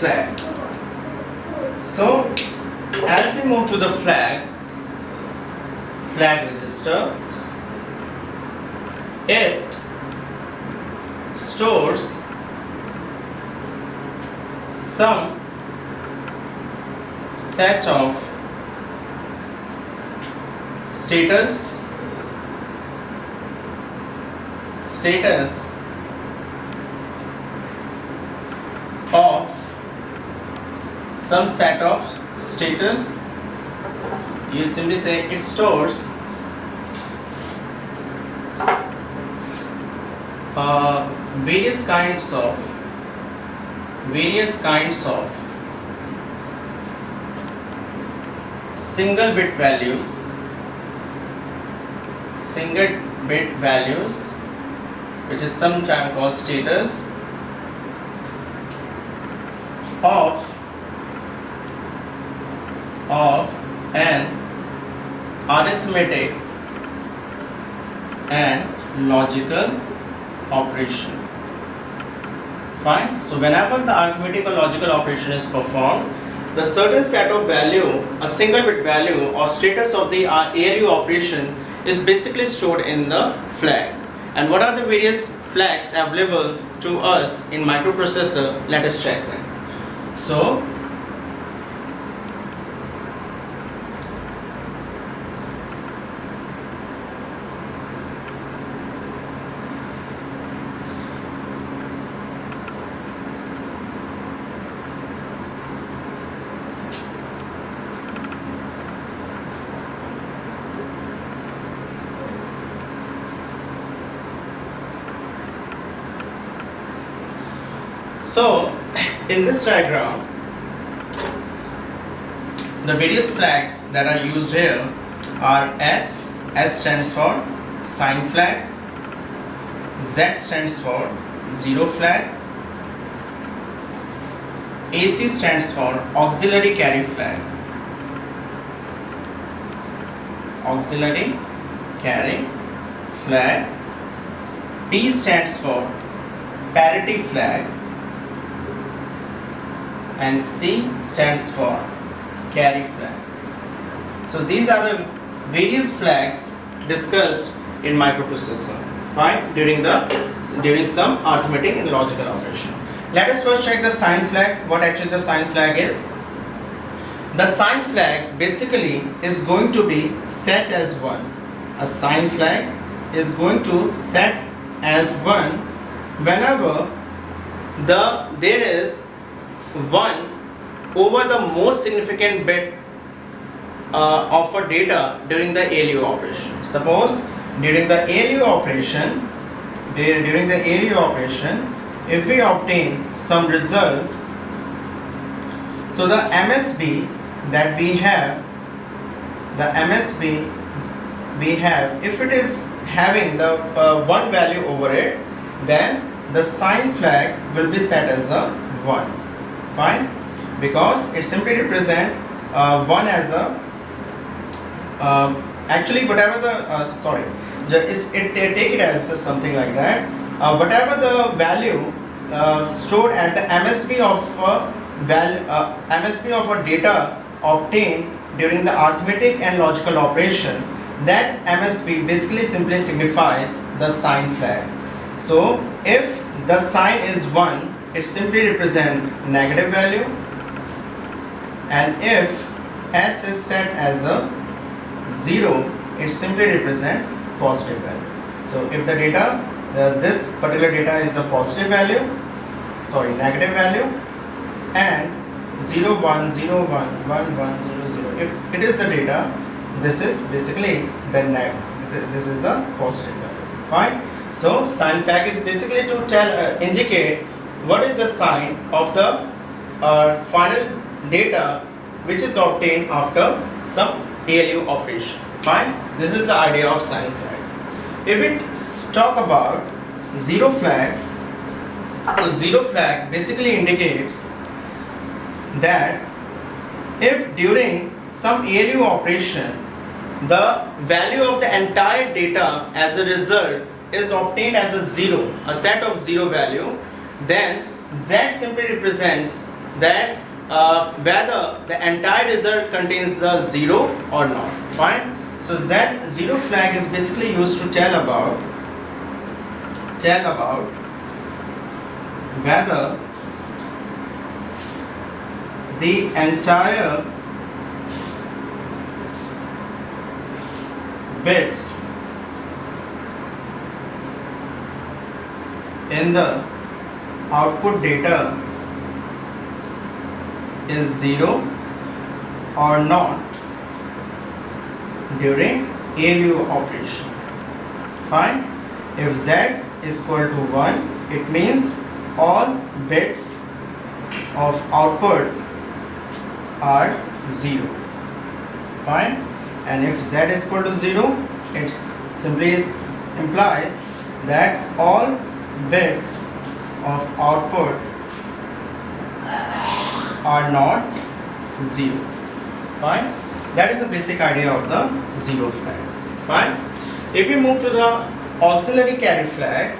flag. So as we move to the flag register, it stores some set of status of some set of status. You simply say it stores various kinds of single bit values which is sometimes called status of an arithmetic and logical operation. Fine. So whenever the arithmetic or logical operation is performed, the certain set of value, a single bit value or status of the ALU operation is basically stored in the flag. And what are the various flags available to us in microprocessor? Let us check them. So in this diagram, the various flags that are used here are S stands for sign flag, Z stands for zero flag, AC stands for auxiliary carry flag, P stands for parity flag, and C stands for carry flag. So these are the various flags discussed in microprocessor, right, during some arithmetic and logical operation. Let us first check the sign flag. What actually the sign flag is? The sign flag basically is going to be set as 1. A sign flag is going to set as 1 whenever there is 1 over the most significant bit of a data during the ALU operation. Suppose during the ALU operation, if we obtain some result, so the MSB that we have, if it is having the 1 value over it, then the sign flag will be set as a 1. Fine, because it simply represent 1 as a actually whatever the take it as something like that. Whatever the value stored at the MSB of a data obtained during the arithmetic and logical operation, that MSB basically simply signifies the sign flag. So if the sign is 1, it simply represents negative value, and if S is set as a 0, it simply represents positive value. So if the data, this particular data is a negative value, and 0 1 0 1 1 1 0 0, if it is the data, this is basically the this is the positive value. Fine. So sign flag is basically to indicate what is the sign of the final data which is obtained after some ALU operation. Fine. This is the idea of sign flag. If we talk about zero flag, so zero flag basically indicates that if during some ALU operation the value of the entire data as a result is obtained as a 0, a set of 0 value, then Z simply represents that whether the entire result contains a 0 or not. Fine. So that 0 flag is basically used to tell about whether the entire bits in the output data is 0 or not during ALU operation. Fine. If Z is equal to 1, it means all bits of output are 0. Fine. And if Z is equal to 0, it simply implies that all bits of output are not 0. Fine. That is the basic idea of the 0 flag. Fine. If we move to the auxiliary carry flag,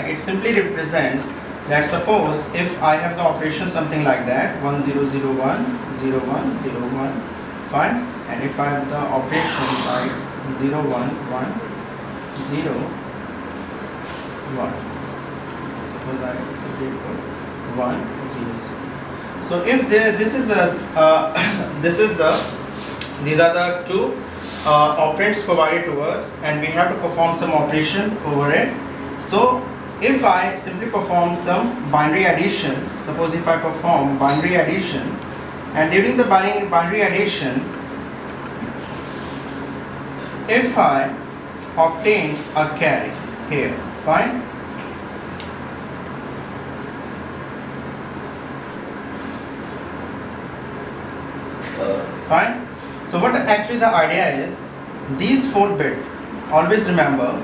it simply represents that suppose if I have the operation something like that 1 0 0 1 0 1 0 1, fine, and if I have the operation like 0 1 1 0 1, suppose I simply put 1 0 0. So if these are the two operands provided to us, and we have to perform some operation over it. So if I simply perform some binary addition, suppose if I perform binary addition, and during the binary addition, if I obtain a carry here, fine, fine. So what actually the idea is, these 4 bit, always remember,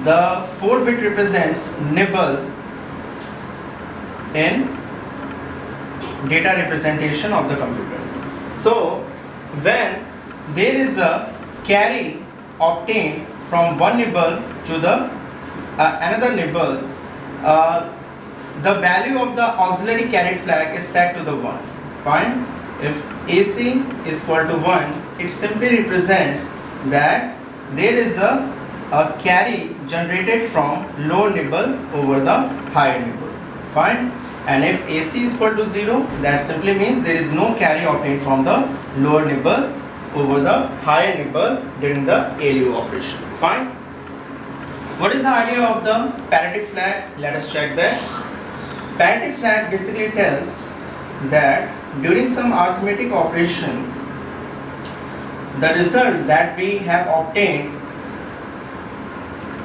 the 4 bit represents nibble in data representation of the computer. So when there is a carry obtained from one nibble to the another nibble, the value of the auxiliary carry flag is set to the 1. Fine. If AC is equal to 1, it simply represents that there is a carry generated from lower nibble over the higher nibble. Fine. And if AC is equal to 0, that simply means there is no carry obtained from the lower nibble over the higher nibble during the ALU operation. Fine. What is the idea of the parity flag? Let us check that. Parity flag basically tells that during some arithmetic operation, the result that we have obtained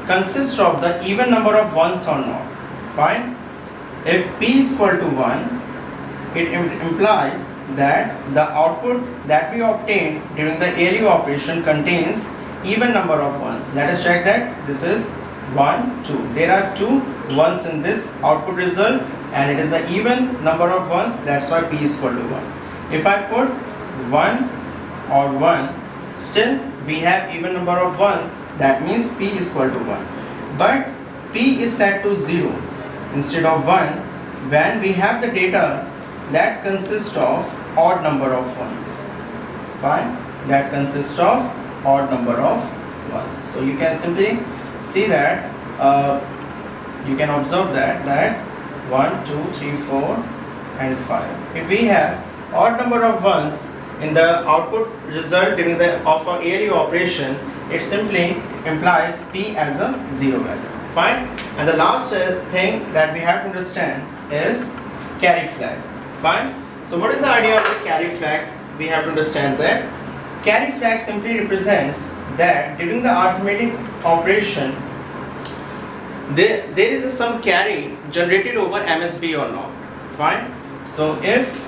consists of the even number of ones or not. Fine. If P is equal to 1, it implies that the output that we obtained during the ALU operation contains even number of ones. Let us check that. This is 1, 2. There are 2 ones in this output result, and it is an even number of ones, that's why P is equal to 1. If I put 1 or 1, still we have even number of ones, that means P is equal to 1. But P is set to 0 instead of 1 when we have the data that consists of odd number of ones. Fine. That consists of odd number of ones. So you can simply see that, you can observe that 1, 2, 3, 4 and 5. If we have odd number of ones in the output result during the of a ALU operation, it simply implies P as a 0 value. Fine. And the last thing that we have to understand is carry flag. Fine. So what is the idea of the carry flag? We have to understand that carry flag simply represents that during the arithmetic operation, there is some carry generated over MSB or not. Fine. So if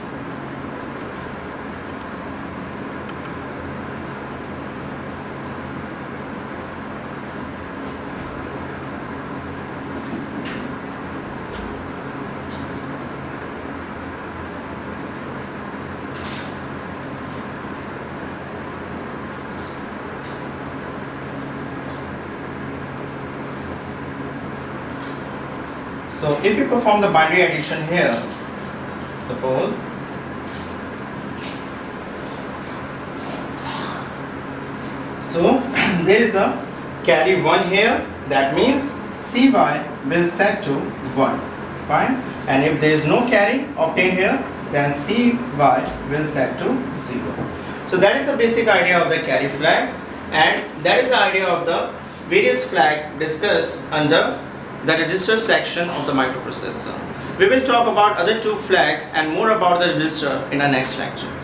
So if you perform the binary addition here, suppose so there is a carry 1 here, that means Cy will set to 1, fine, and if there is no carry obtained here, then Cy will set to 0. So that is the basic idea of the carry flag, and that is the idea of the various flag discussed under the register section of the microprocessor. We will talk about other two flags and more about the register in our next lecture.